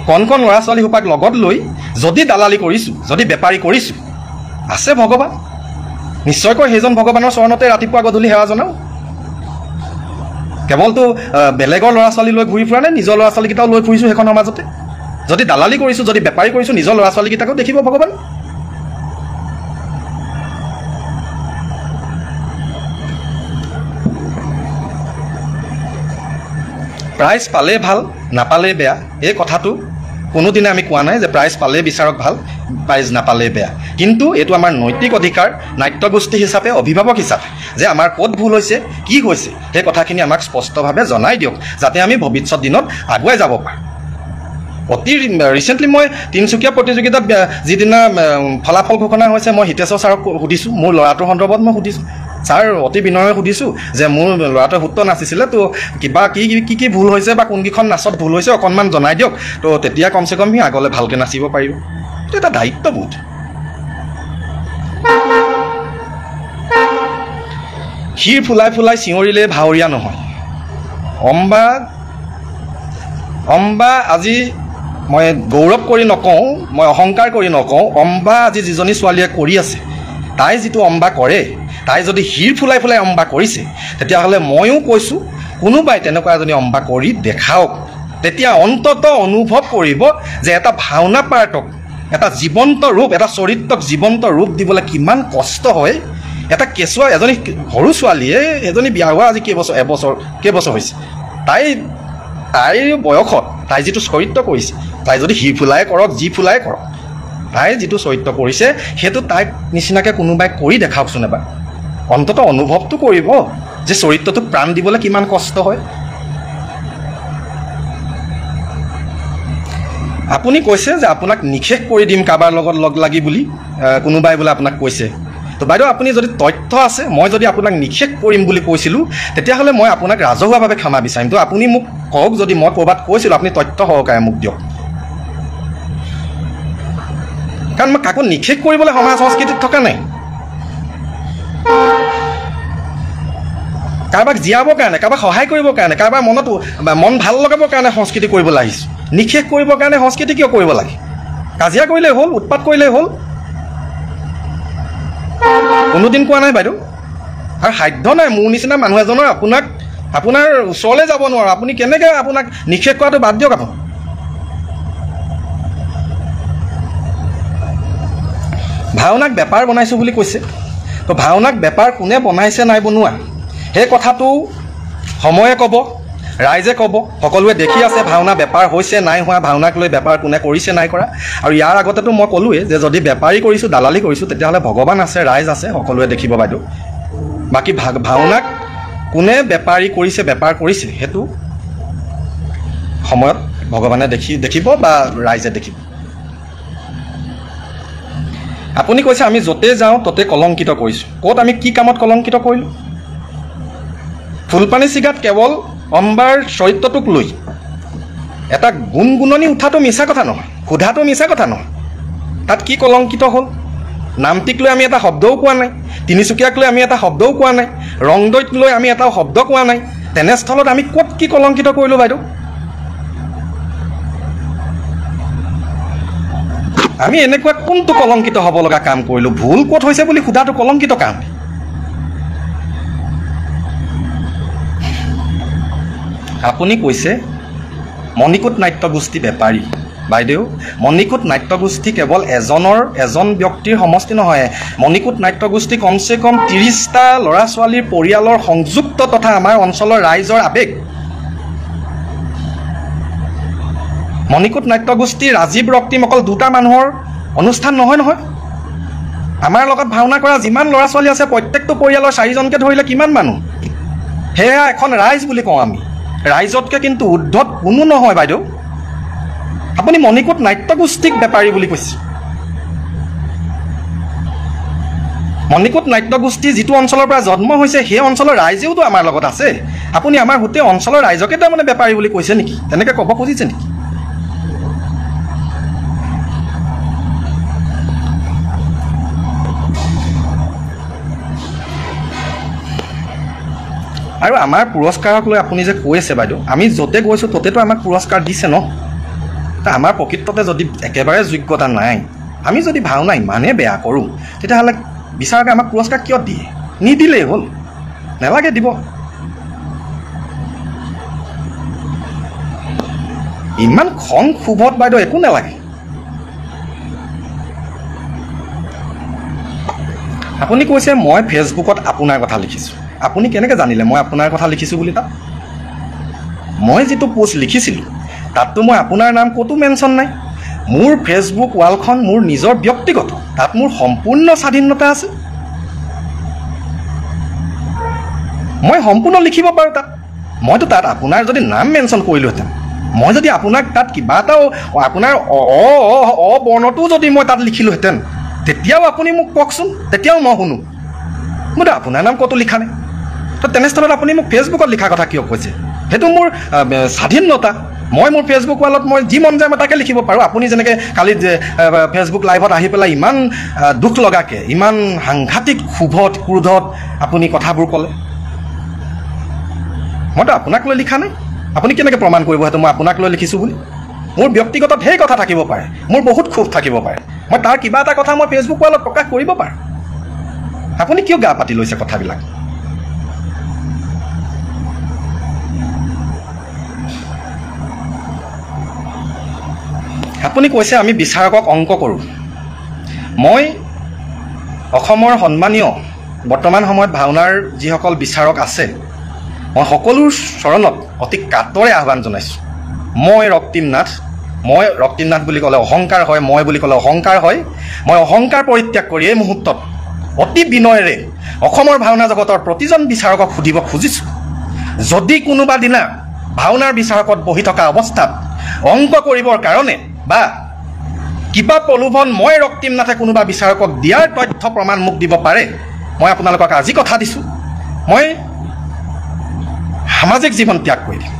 [SPEAKER 2] কণ ল'ৰা ছোৱালীসোপাক লগত লৈ যদি দালালি কৰিছোঁ যদি বেপাৰী কৰিছোঁ আছে ভগৱান নিশ্চয়কৈ সেইজন ভগৱানৰ চৰণতে ৰাতিপুৱা গধূলি সেৱা জনাওঁ কেৱলতো বেলেগৰ ল'ৰা ছোৱালী লৈ ঘূৰি ফুৰা নাই, নিজৰ ল'ৰা ছোৱালীকেইটাও লৈ ফুৰিছোঁ সেইখন সমাজতে। যদি দালালি কৰিছোঁ, যদি বেপাৰী কৰিছোঁ, নিজৰ ল'ৰা ছোৱালীকেইটাকো দেখিব ভগৱান। প্ৰাইজ পালে ভাল, নাপালে বেয়া, এই কথাটো কোনোদিনে আমি কোৱা নাই যে প্ৰাইজ পালে বিচাৰক ভাল, প্ৰাইজ নাপালে বেয়া। কিন্তু এইটো আমাৰ নৈতিক অধিকাৰ নাট্যগোষ্ঠী হিচাপে, অভিভাৱক হিচাপে, যে আমাৰ ক'ত ভুল হৈছে, কি হৈছে, সেই কথাখিনি আমাক স্পষ্টভাৱে জনাই দিয়ক, যাতে আমি ভৱিষ্যত দিনত আগুৱাই যাব পাৰোঁ। অতি ৰিচেণ্টলি মই তিনিচুকীয়া প্ৰতিযোগিতাত যিদিনা ফলাফল ঘোষণা হৈছে, মই হিতেশ্বৰ ছাৰক সুধিছোঁ, মোৰ ল'ৰাটোৰ সন্দৰ্ভত মই সুধিছোঁ, ছাৰ অতি বিনয়েৰে সুধিছোঁ যে মোৰ ল'ৰাটোৱে শুদ্ধ নাচিছিলে, তো কিবা কি ভুল হৈছে বা কোনকেইখন নাচত ভুল হৈছে অকণমান জনাই দিয়ক, তো তেতিয়া কমচে কম সি আগলৈ ভালকৈ নাচিব পাৰিব। এইটো এটা দায়িত্ববোধ। শিৰ ফুলাই ফুলাই চিঞৰিলে ভাৱৰীয়া নহয়। অম্বা আজি মই গৌৰৱ কৰি নকওঁ, মই অহংকাৰ কৰি নকওঁ, অম্বা আজি যিজনী ছোৱালীয়ে কৰি আছে, তাই যিটো অম্বা কৰে, তাই যদি শিৰ ফুলাই ফুলাই অম্বা কৰিছে, তেতিয়াহ'লে ময়ো কৈছোঁ কোনোবাই তেনেকুৱা এজনী অম্বা কৰি দেখাওক। তেতিয়া অন্ততঃ অনুভৱ কৰিব যে এটা ভাওনা পাৰ্টক, এটা জীৱন্ত ৰূপ, এটা চৰিত্ৰক জীৱন্ত ৰূপ দিবলৈ কিমান কষ্ট হয়। এটা কেঁচুৱা, এজনী সৰু ছোৱালীয়ে, এজনী বিয়া হোৱা আজি কেইবছৰ হৈছে, তাইৰ বয়সত তাই যিটো চৰিত্ৰ কৰিছে, তাই যদি শিৰ ফুলাই কৰক, যি ফুলাই কৰক, তাই যিটো চৰিত্ৰ কৰিছে সেইটো তাইক নিচিনাকৈ কোনোবাই কৰি দেখাওকচোন এবাৰ। অন্ততঃ অনুভৱটো কৰিব যে চৰিত্ৰটোক প্ৰাণ দিবলৈ কিমান কষ্ট হয়। আপুনি কৈছে যে আপোনাক নিষেধ কৰি দিম কাৰোবাৰ লগত লগ লাগি বুলি, কোনোবাই বোলে আপোনাক কৈছে। তো বাইদেউ, আপুনি যদি তথ্য আছে, মই যদি আপোনাক নিষেধ কৰিম বুলি কৈছিলোঁ, তেতিয়াহ'লে মই আপোনাক ৰাজহুৱাভাৱে ক্ষমা বিচাৰিম। তো আপুনি মোক কওক, যদি মই ক'ৰবাত কৈছিলোঁ, আপুনি তথ্য সহকাৰে মোক দিয়ক। কাৰণ মই কাকো নিষেধ কৰিবলৈ সমাজ সংস্কৃতিত থকা নাই। কাৰোবাক জীয়াবৰ কাৰণে, কাৰোবাক সহায় কৰিবৰ কাৰণে, কাৰোবাৰ মন ভাল লগাবৰ কাৰণে সংস্কৃতি কৰিবলৈ আহিছোঁ। নিষেধ কৰিবৰ কাৰণে সংস্কৃতি কিয় কৰিব লাগে? কাজিয়া কৰিলেই হ'ল, উৎপাত কৰিলেই হ'ল। কোনোদিন কোৱা নাই বাইদেউ। আৰু সাধ্য নাই মোৰ নিচিনা মানুহ এজনৰ আপোনাৰ ওচৰলৈ যাব নোৱাৰোঁ। আপুনি কেনেকৈ আপোনাক নিষেধ কৰাটো বাদ দিয়ক। আপুনি ভাওনাক বেপাৰ বনাইছোঁ বুলি কৈছে। তো ভাওনাক বেপাৰ কোনে বনাইছে নাই বনোৱা, সেই কথাটো সময়ে ক'ব, ৰাইজে ক'ব। সকলোৱে দেখি আছে ভাওনা বেপাৰ হৈছে নাই হোৱা, ভাওনাক লৈ বেপাৰ কোনে কৰিছে নাই কৰা। আৰু ইয়াৰ আগতেতো মই ক'লোৱেই যে যদি বেপাৰী কৰিছোঁ, দালালি কৰিছোঁ, তেতিয়াহ'লে ভগৱান আছে, ৰাইজ আছে, সকলোৱে দেখিব বাইদেউ। বাকী ভাওনাক কোনে বেপাৰী কৰিছে, বেপাৰ কৰিছে, সেইটো সময়ত ভগৱানে দেখিব বা ৰাইজে দেখিব। আপুনি কৈছে আমি য'তে যাওঁ ত'তে কলংকিত কৰিছোঁ। ক'ত আমি কি কামত কলংকিত কৰিলোঁ? ফুলপানী ছিগাত কেৱল অম্বাৰ চৰিত্ৰটোক লৈ এটা গুণগুণনি উঠাটো মিছা কথা নহয়, সোধাটো মিছা কথা নহয়। তাত কি কলংকিত হ'ল? নামটিক লৈ আমি এটা শব্দও কোৱা নাই, তিনিচুকীয়াক লৈ আমি এটা শব্দও কোৱা নাই, ৰংদৈক লৈ আমি এটা শব্দ কোৱা নাই। তেনেস্থলত আমি ক'ত কি কলংকিত কৰিলোঁ বাইদেউ? আমি এনেকুৱা কোনটো কলংকিত হ'ব লগা কাম কৰিলোঁ? ভুল ক'ত হৈছে বুলি সোধাটো কলংকিত কাম। আপুনি কৈছে মণিকূট নাট্যগোষ্ঠী বেপাৰী। বাইদেউ, মণিকূট নাট্যগোষ্ঠী কেৱল এজন ব্যক্তিৰ সমষ্টি নহয়। মণিকূট নাট্যগোষ্ঠী কমচে কম 30টা ল'ৰা ছোৱালীৰ পৰিয়ালৰ সংযুক্ত তথা আমাৰ অঞ্চলৰ ৰাইজৰ আৱেগ। মণিকূট নাট্যগোষ্ঠী ৰাজীৱ ৰক্তিম অকল 2টা মানুহৰ অনুষ্ঠান নহয়। আমাৰ লগত ভাওনা কৰা যিমান ল'ৰা ছোৱালী আছে, প্ৰত্যেকটো পৰিয়ালৰ 4জনকৈ ধৰিলে কিমান মানুহ? সেয়া এখন ৰাইজ বুলি কওঁ আমি। ৰাইজতকৈ কিন্তু উদ্ধত কোনো নহয় বাইদেউ। আপুনি মণিকূট নাট্যগোষ্ঠীক বেপাৰী বুলি কৈছে। মণিকূট নাট্যগোষ্ঠী যিটো অঞ্চলৰ পৰা জন্ম হৈছে, সেই অঞ্চলৰ ৰাইজেওতো আমাৰ লগত আছে। আপুনি আমাৰ গোটেই অঞ্চলৰ ৰাইজকে তাৰমানে বেপাৰী বুলি কৈছে নেকি? তেনেকৈ ক'ব খুজিছে নেকি? আৰু আমাৰ পুৰস্কাৰক লৈ আপুনি যে কৈ আছে বাইদেউ, আমি য'তে গৈছোঁ ত'তেতো আমাক পুৰস্কাৰ দিছে ন। আমাৰ প্ৰকৃততে যদি একেবাৰে যোগ্যতা নাই, আমি যদি ভাওনা ইমানেই বেয়া কৰোঁ, তেতিয়াহ'লে বিচাৰকে আমাক পুৰস্কাৰ কিয় দিয়ে? নিদিলেই হ'ল, নেলাগে দিব।
[SPEAKER 1] ইমান খং ক্ষোভত বাইদেউ একো নালাগে। আপুনি কৈছে মই ফেচবুকত আপোনাৰ কথা লিখিছোঁ। আপুনি কেনেকৈ জানিলে মই আপোনাৰ কথা লিখিছোঁ বুলি তাত? মই যিটো পোষ্ট লিখিছিলোঁ তাততো মই আপোনাৰ নাম ক'তো মেনশ্যন নাই। মোৰ ফেচবুক ৱালখন মোৰ নিজৰ ব্যক্তিগত, তাত মোৰ সম্পূৰ্ণ স্বাধীনতা আছে। মই সম্পূৰ্ণ লিখিব পাৰোঁ তাত। মইতো তাত আপোনাৰ যদি নাম মেনশ্যন কৰিলোহেঁতেন, মই যদি আপোনাক তাত কিবা এটাও আপোনাৰ অবৰ্ণটোও যদি মই তাত লিখিলোহেঁতেন, তেতিয়াও আপুনি মোক কওকচোন, তেতিয়াও মই শুনো। মইতো আপোনাৰ নাম ক'তো লিখা নাই। তো তেনেস্থলত আপুনি মোক ফেচবুকত লিখা কথা কিয় কৈছে? সেইটো মোৰ স্বাধীনতা। মই মোৰ ফেচবুক ৱালত মই যি মন যায় মই তাকে লিখিব পাৰোঁ। আপুনি যেনেকৈ কালি ফেচবুক লাইভত আহি পেলাই ইমান দুখ লগাকৈ, ইমান সাংঘাতিক ক্ষোভত ক্ৰোধত আপুনি কথাবোৰ ক'লে, মইতো আপোনাক লৈ লিখা নাই। আপুনি কেনেকৈ প্ৰমাণ কৰিব সেইটো মই আপোনাক লৈ লিখিছোঁ বুলি? মোৰ ব্যক্তিগত ঢেৰ কথা থাকিব পাৰে, মোৰ বহুত ক্ষোভ থাকিব পাৰে, মই তাৰ কিবা এটা কথা মই ফেচবুক ৱালত প্ৰকাশ কৰিব পাৰোঁ। আপুনি কিয় গা পাতি লৈছে কথাবিলাক? আপুনি কৈছে আমি বিচাৰকক অংক কৰোঁ। মই অসমৰ সন্মানীয় বৰ্তমান সময়ত ভাওনাৰ যিসকল বিচাৰক আছে, মই সকলোৰ চৰণত অতি কাতৰে আহ্বান জনাইছোঁ। মই ৰক্তিম নাথ বুলি ক'লে অহংকাৰ হয়, মই বুলি ক'লে অহংকাৰ হয়। মই অহংকাৰ পৰিত্যাগ কৰি এই মুহূৰ্তত অতি বিনয়েৰে অসমৰ ভাওনা জগতৰ প্ৰতিজন বিচাৰকক সুধিব খুজিছোঁ, যদি কোনোবা দিনা ভাওনাৰ বিচাৰকত বহি থকা অৱস্থাত অংক কৰিবৰ কাৰণে বা কিবা প্ৰলোভন মই ৰক্তিম নাথে কোনোবা বিচাৰকক দিয়াৰ তথ্য প্ৰমাণ মোক দিব পাৰে, মই আপোনালোকক আজি কথা দিছোঁ, মই সামাজিক জীৱন ত্যাগ কৰি দিম।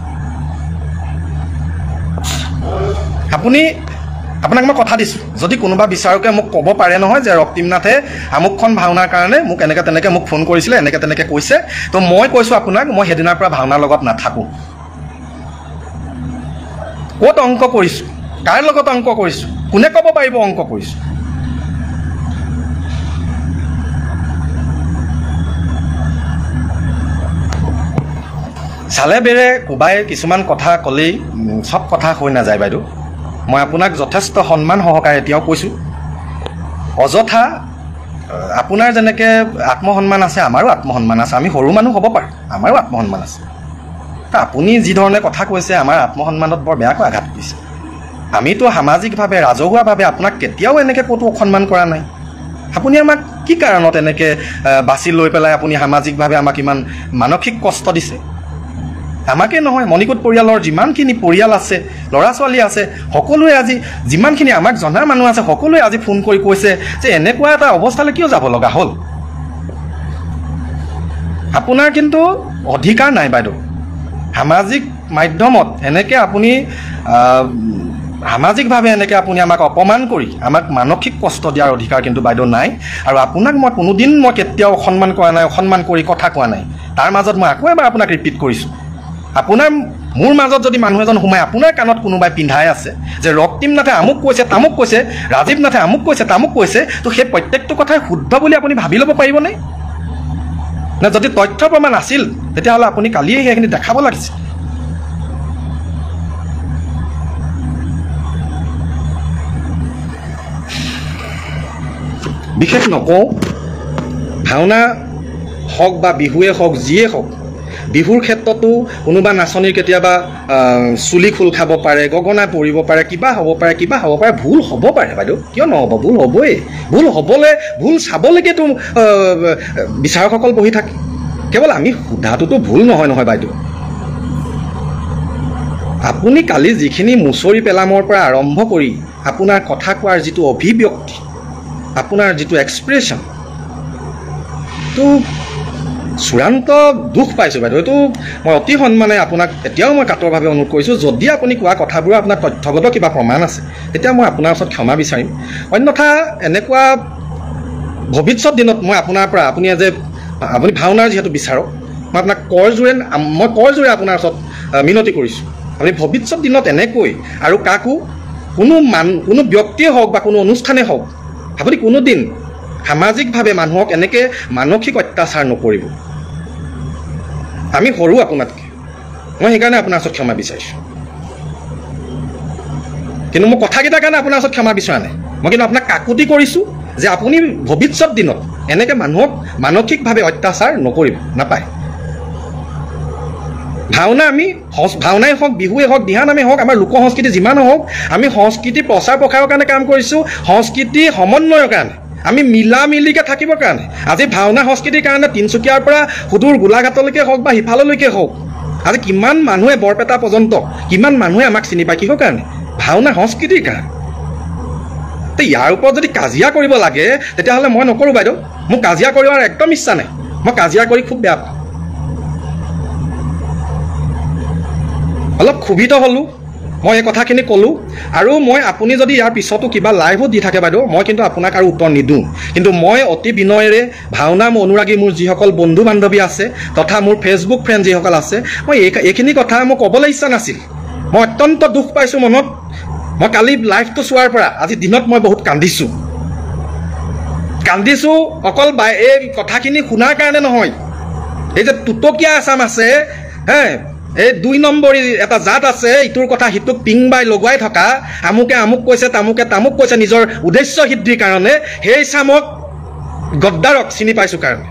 [SPEAKER 1] আপোনাক মই কথা দিছোঁ, যদি কোনোবা বিচাৰকে মোক ক'ব পাৰে নহয় যে ৰক্তিম নাথে আমুকখন ভাওনাৰ কাৰণে মোক এনেকৈ তেনেকৈ মোক ফোন কৰিছিলে, এনেকৈ তেনেকৈ কৈছে, তো মই কৈছোঁ আপোনাক মই সেইদিনাৰ পৰা ভাওনাৰ লগত নাথাকোঁ। ক'ত অংক কৰিছোঁ, কাৰ লগত অংক কৰিছোঁ, কোনে ক'ব পাৰিব অংক কৰিছোঁ? চালে বেৰে কোবাই কিছুমান কথা ক'লেই চব কথা হৈ নাযায় বাইদেউ। মই আপোনাক যথেষ্ট সন্মান সহকাৰে এতিয়াও কৈছোঁ, অযথা আপোনাৰ যেনেকৈ আত্মসন্মান আছে আমাৰো আত্মসন্মান আছে, আমি সৰু মানুহ হ'ব পাৰোঁ, আমাৰো আত্মসন্মান আছে। আপুনি যি ধৰণে কথা কৈছে আমাৰ আত্মসন্মানত বৰ বেয়াকৈ আঘাত কৰিছে। আমিতো সামাজিকভাৱে ৰাজহুৱাভাৱে আপোনাক কেতিয়াও এনেকৈ ক'তো অসন্মান কৰা নাই। আপুনি আমাক কি কাৰণত এনেকৈ বাছি লৈ পেলাই আপুনি সামাজিকভাৱে আমাক ইমান মানসিক কষ্ট দিছে? আমাকে নহয়, মণিকোট পৰিয়ালৰ যিমানখিনি পৰিয়াল আছে, ল'ৰা ছোৱালী আছে, সকলোৱে আজি যিমানখিনি আমাক জনা মানুহ আছে সকলোৱে আজি ফোন কৰি কৈছে যে এনেকুৱা এটা অৱস্থালৈ কিয় যাব লগা হ'ল। আপোনাৰ কিন্তু অধিকাৰ নাই বাইদেউ, সামাজিক মাধ্যমত এনেকৈ আপুনি সামাজিকভাৱে এনেকৈ আপুনি আমাক অপমান কৰি আমাক মানসিক কষ্ট দিয়াৰ অধিকাৰ কিন্তু বাইদেউ নাই। আৰু আপোনাক মই কোনোদিন মই কেতিয়াও অসন্মান কৰা নাই, অসন্মান কৰি কথা কোৱা নাই। তাৰ মাজত মই আকৌ এবাৰ আপোনাক ৰিপিট কৰিছোঁ, আপোনাৰ মোৰ মাজত যদি মানুহ এজন সোমাই আপোনাৰ কাণত কোনোবাই পিন্ধাই আছে যে ৰক্তিম নাথে আমুক কৈছে তামুক কৈছে, ৰাজীৱ নাথে আমুক কৈছে তামুক কৈছে, তো সেই প্ৰত্যেকটো কথাই শুদ্ধ বুলি আপুনি ভাবি ল'ব পাৰিবনে? নে যদি তথ্য প্ৰমাণ আছিল তেতিয়াহ'লে আপুনি কালিয়ে সেইখিনি দেখাব লাগিছিল। বিশেষ নকওঁ, ভাওনা হওক বা বিহুৱে হওক যিয়ে হওক, বিহুৰ ক্ষেত্ৰতো কোনোবা নাচনীৰ কেতিয়াবা চুলি খোল খাব পাৰে, গগনা পৰিব পাৰে, কিবা হ'ব পাৰে, ভুল হ'ব পাৰে বাইদেউ, কিয় নহ'ব, ভুল হ'বই। ভুল চাবলৈকেতো বিচাৰকসকল বহি থাকে। কেৱল আমি সোধাটোতো ভুল নহয় বাইদেউ। আপুনি কালি যিখিনি মুচৰি পেলামৰ পৰা আৰম্ভ কৰি আপোনাৰ কথা কোৱাৰ যিটো অভিব্যক্তি, আপোনাৰ যিটো এক্সপ্ৰেশ্যন, তো চূড়ান্ত দুখ পাইছোঁ বাইদেউ। এইটো মই অতি সন্মানে আপোনাক এতিয়াও মই কাতৰভাৱে অনুৰোধ কৰিছোঁ, যদি আপুনি কোৱা কথাবোৰৰ আপোনাৰ তথ্যগত কিবা প্ৰমাণ আছে তেতিয়া মই আপোনাৰ ওচৰত ক্ষমা বিচাৰিম। অন্যথা এনেকুৱা ভৱিষ্যত দিনত মই আপোনাৰ পৰা, আপুনি ভাওনাৰ যিহেতু বিচাৰক, মই আপোনাক কৰজোৰে আপোনাৰ ওচৰত মিনতি কৰিছোঁ, আপুনি ভৱিষ্যত দিনত এনেকৈ আৰু কাকো কোনো ব্যক্তিয়ে হওক বা কোনো অনুষ্ঠানে হওক আপুনি কোনোদিন সামাজিকভাৱে মানুহক এনেকৈ মানসিক অত্যাচাৰ নকৰিব। আমি সৰু আপোনাতকৈ, মই সেইকাৰণে আপোনাৰ ওচৰত ক্ষমা বিচাৰিছোঁ। কিন্তু মই কথাকেইটাৰ কাৰণে আপোনাৰ ওচৰত ক্ষমা বিচৰা নাই। মই কিন্তু আপোনাক কাকুতি কৰিছোঁ যে আপুনি ভৱিষ্যত দিনত এনেকৈ মানুহক মানসিকভাৱে অত্যাচাৰ নকৰিব, নাপায়। ভাওনা আমি ভাওনাই হওক, বিহুৱে হওক, দিহানামেই হওক, আমাৰ লোক সংস্কৃতি যিমান হওক, আমি সংস্কৃতি প্ৰচাৰ প্ৰসাৰৰ কাৰণে কাম কৰিছোঁ, সংস্কৃতি সমন্বয়ৰ কাৰণে, আমি মিলা মিলিকৈ থাকিবৰ কাৰণে। আজি ভাওনা সংস্কৃতিৰ কাৰণে তিনিচুকীয়াৰ পৰা সুদূৰ গোলাঘাটলৈকে হওক বা সিফাললৈকে হওক, আজি কিমান মানুহে বৰপেটা পৰ্যন্ত কিমান মানুহে আমাক চিনি পায় কিহৰ কাৰণে? ভাওনা সংস্কৃতিৰ কাৰণে। তো ইয়াৰ ওপৰত যদি কাজিয়া কৰিব লাগে তেতিয়াহ'লে মই নকৰোঁ বাইদেউ, মোক কাজিয়া কৰিবৰ একদম ইচ্ছা নাই, মই কাজিয়া কৰি খুব বেয়া পাওঁ। অলপ ক্ষোভিত হ'লোঁ, মই এই কথাখিনি ক'লোঁ। আৰু মই আপুনি যদি ইয়াৰ পিছতো কিবা লাইভো দি থাকে বাইদেউ, মই কিন্তু আপোনাক আৰু উত্তৰ নিদিওঁ। কিন্তু মই অতি বিনয়েৰে ভাওনা অনুৰাগী মোৰ যিসকল বন্ধু বান্ধৱী আছে তথা মোৰ ফেচবুক ফ্ৰেণ্ড যিসকল আছে, মই এইখিনি কথা মই ক'বলৈ ইচ্ছা নাছিল। মই অত্যন্ত দুখ পাইছোঁ মনত। মই কালি লাইভটো চোৱাৰ পৰা আজি দিনত মই বহুত কান্দিছোঁ অকল এই কথাখিনি শুনাৰ কাৰণে নহয়। এই যে টুটকীয়া আছাম আছে, এই 2 নম্বৰী এটা জাত আছে, ইটোৰ কথা সিটোক পিং বাই লগুৱাই থকা, আমুকে আমুক কৈছে, তামুকে তামুক কৈছে নিজৰ উদ্দেশ্য সিদ্ধিৰ কাৰণে, সেই চামক গদ্দাৰক চিনি পাইছোঁ কাৰণে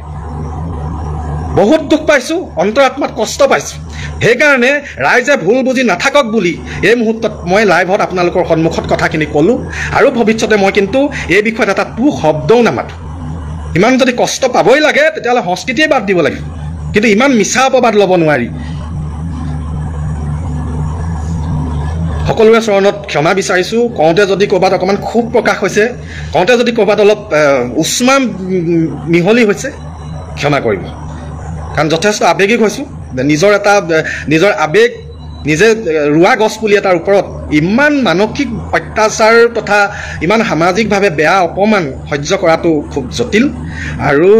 [SPEAKER 1] বহুত দুখ পাইছোঁ, অন্তৰাত্মাত কষ্ট পাইছোঁ। সেইকাৰণে ৰাইজে ভুল বুজি নাথাকক বুলি এই মুহূৰ্তত মই লাইভত আপোনালোকৰ সন্মুখত কথাখিনি ক'লোঁ। আৰু ভৱিষ্যতে মই কিন্তু এই বিষয়ত এটা শব্দও নামাতোঁ। ইমান যদি কষ্ট পাবই লাগে তেতিয়াহ'লে সংস্কৃতিয়ে বাদ দিব লাগিব, কিন্তু ইমান মিছা অপবাদ ল'ব নোৱাৰি। সকলোৰে চৰণত ক্ষমা বিচাৰিছোঁ। কওঁতে যদি ক'ৰবাত অকণমান ক্ষোভ প্ৰকাশ হৈছে, কওঁতে যদি ক'ৰবাত অলপ উষ্মা মিহলি হৈছে, ক্ষমা কৰিব। কাৰণ যথেষ্ট আৱেগিক হৈছোঁ। নিজৰ আৱেগ নিজে ৰোৱা গছপুলি এটাৰ ওপৰত ইমান মানসিক অত্যাচাৰ তথা ইমান সামাজিকভাৱে বেয়া অপমান সহ্য কৰাটো খুব জটিল। আৰু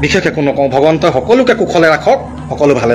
[SPEAKER 1] বিশেষ একো নকওঁ, ভগৱন্তই সকলোকে কুশলে ৰাখক, সকলো ভালে